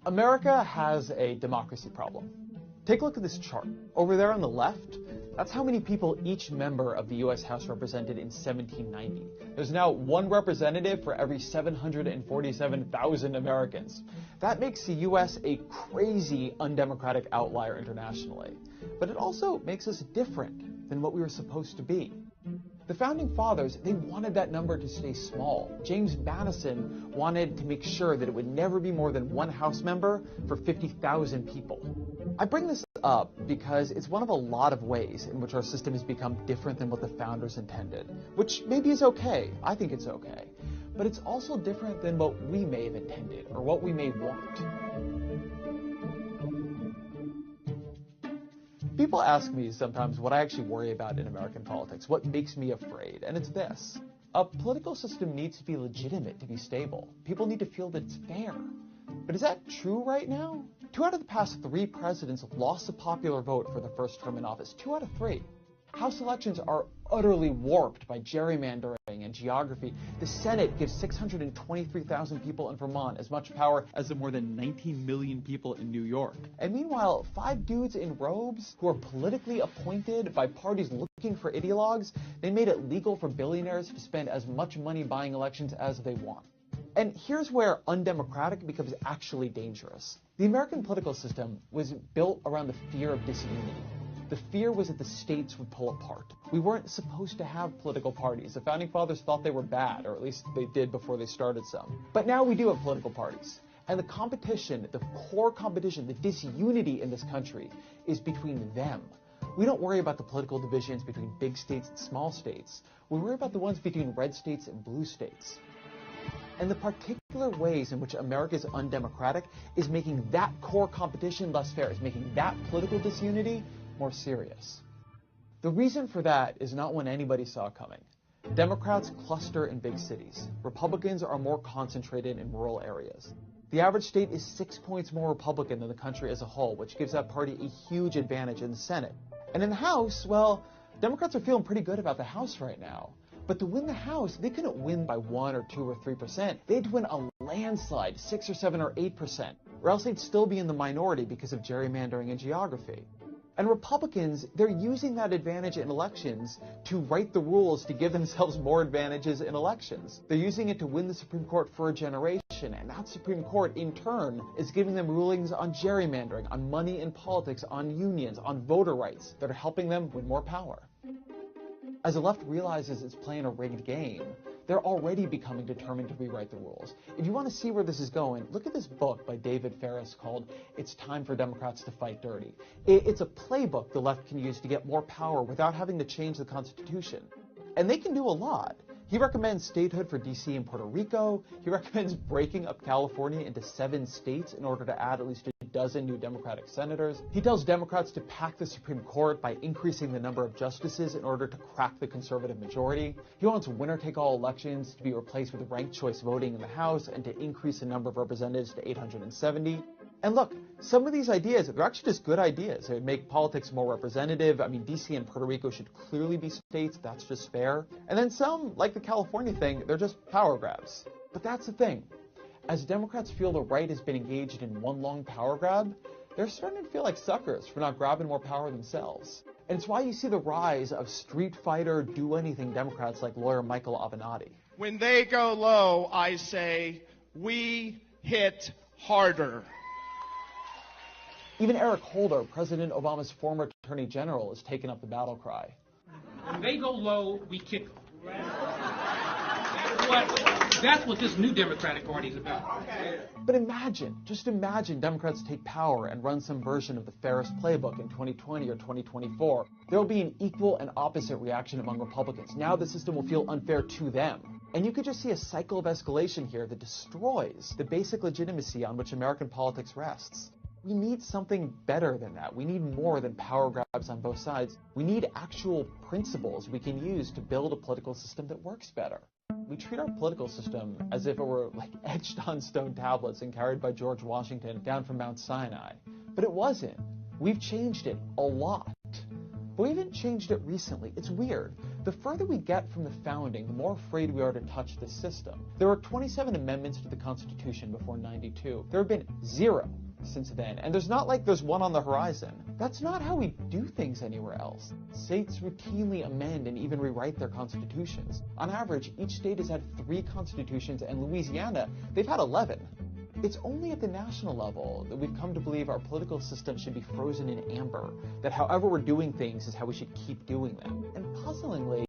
America has a democracy problem. Take a look at this chart. Over there on the left, that's how many people each member of the U.S. House represented in 1790. There's now one representative for every 747,000 Americans. That makes the U.S. a crazy, undemocratic outlier internationally. But it also makes us different than what we were supposed to be. The Founding Fathers, they wanted that number to stay small. James Madison wanted to make sure that it would never be more than one House member for 50,000 people. I bring this up because it's one of a lot of ways in which our system has become different than what the Founders intended, which maybe is okay. I think it's okay. But it's also different than what we may have intended or what we may want. People ask me sometimes what I actually worry about in American politics, what makes me afraid, and it's this. A political system needs to be legitimate to be stable. People need to feel that it's fair. But is that true right now? 2 out of the past 3 presidents lost the popular vote for their first term in office. 2 out of 3. House elections are utterly warped by gerrymandering and geography. The Senate gives 623,000 people in Vermont as much power as the more than 19 million people in New York. And meanwhile, 5 dudes in robes who are politically appointed by parties looking for ideologues, they made it legal for billionaires to spend as much money buying elections as they want. And here's where undemocratic becomes actually dangerous. The American political system was built around the fear of disunity. The fear was that the states would pull apart. We weren't supposed to have political parties. The Founding Fathers thought they were bad, or at least they did before they started some. But now we do have political parties. And the competition, the core competition, the disunity in this country is between them. We don't worry about the political divisions between big states and small states. We worry about the ones between red states and blue states. And the particular ways in which America is undemocratic is making that core competition less fair, is making that political disunity more serious. The reason for that is not one anybody saw coming. Democrats cluster in big cities. Republicans are more concentrated in rural areas. The average state is 6 points more Republican than the country as a whole, which gives that party a huge advantage in the Senate. And in the House, well, Democrats are feeling pretty good about the House right now. But to win the House, they couldn't win by 1 or 2 or 3%. They had to win a landslide, 6 or 7 or 8%, or else they'd still be in the minority because of gerrymandering and geography. And Republicans, they're using that advantage in elections to write the rules to give themselves more advantages in elections. They're using it to win the Supreme Court for a generation, and that Supreme Court, in turn, is giving them rulings on gerrymandering, on money in politics, on unions, on voter rights that are helping them win more power. As the left realizes it's playing a rigged game, they're already becoming determined to rewrite the rules. If you want to see where this is going, look at this book by David Ferris called It's Time for Democrats to Fight Dirty. It's a playbook the left can use to get more power without having to change the Constitution. And they can do a lot. He recommends statehood for D.C. and Puerto Rico. He recommends breaking up California into 7 states in order to add at least a dozen new Democratic senators. He tells Democrats to pack the Supreme Court by increasing the number of justices in order to crack the conservative majority. He wants winner-take-all elections to be replaced with ranked choice voting in the House and to increase the number of representatives to 870. And look, some of these ideas, they're actually just good ideas. They would make politics more representative. I mean, D.C. and Puerto Rico should clearly be states. That's just fair. And then some, like the California thing, they're just power grabs. But that's the thing. As Democrats feel the right has been engaged in one long power grab, they're starting to feel like suckers for not grabbing more power themselves. And it's why you see the rise of street fighter, do-anything Democrats like lawyer Michael Avenatti. When they go low, I say, we hit harder. Even Eric Holder, President Obama's former Attorney General, has taken up the battle cry. When they go low, we kick them. That's what this new Democratic Party is about. But just imagine Democrats take power and run some version of the Ferris playbook in 2020 or 2024. There will be an equal and opposite reaction among Republicans. Now the system will feel unfair to them. And you could just see a cycle of escalation here that destroys the basic legitimacy on which American politics rests. We need something better than that. We need more than power grabs on both sides. We need actual principles we can use to build a political system that works better. We treat our political system as if it were like etched on stone tablets and carried by George Washington down from Mount Sinai. But it wasn't. We've changed it a lot. But we haven't changed it recently. It's weird. The further we get from the founding, the more afraid we are to touch this system. There were 27 amendments to the Constitution before '92. There have been 0 since then, and there's not like there's one on the horizon. That's not how we do things anywhere else. States routinely amend and even rewrite their constitutions. On average, each state has had 3 constitutions, and Louisiana, they've had 11. It's only at the national level that we've come to believe our political system should be frozen in amber, that however we're doing things is how we should keep doing them. And puzzlingly,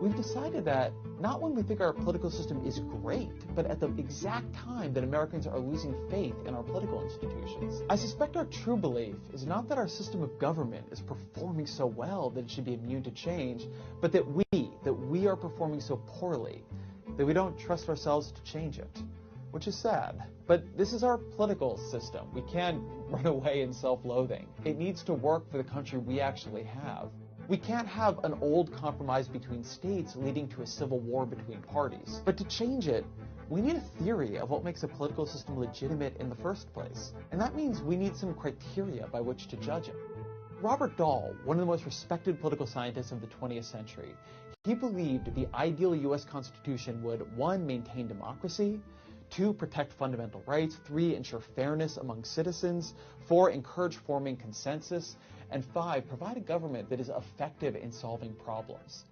we've decided that not when we think our political system is great, but at the exact time that Americans are losing faith in our political institutions. I suspect our true belief is not that our system of government is performing so well that it should be immune to change, but that we are performing so poorly that we don't trust ourselves to change it, which is sad. But this is our political system. We can't run away in self-loathing. It needs to work for the country we actually have. We can't have an old compromise between states leading to a civil war between parties. But to change it, we need a theory of what makes a political system legitimate in the first place. And that means we need some criteria by which to judge it. Robert Dahl, one of the most respected political scientists of the 20th century, he believed the ideal U.S. Constitution would, 1, maintain democracy, 2, protect fundamental rights, 3, ensure fairness among citizens, 4, encourage forming consensus, and 5, provide a government that is effective in solving problems.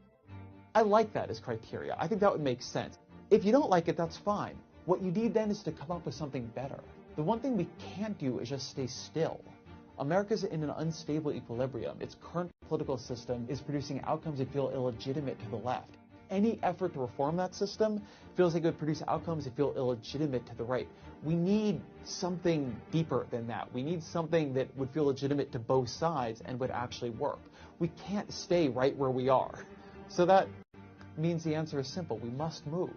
I like that as criteria. I think that would make sense. If you don't like it, that's fine. What you need then is to come up with something better. The one thing we can't do is just stay still. America's in an unstable equilibrium. Its current political system is producing outcomes that feel illegitimate to the left. Any effort to reform that system feels like it would produce outcomes that feel illegitimate to the right. We need something deeper than that. We need something that would feel legitimate to both sides and would actually work. We can't stay right where we are. So that means the answer is simple. We must move.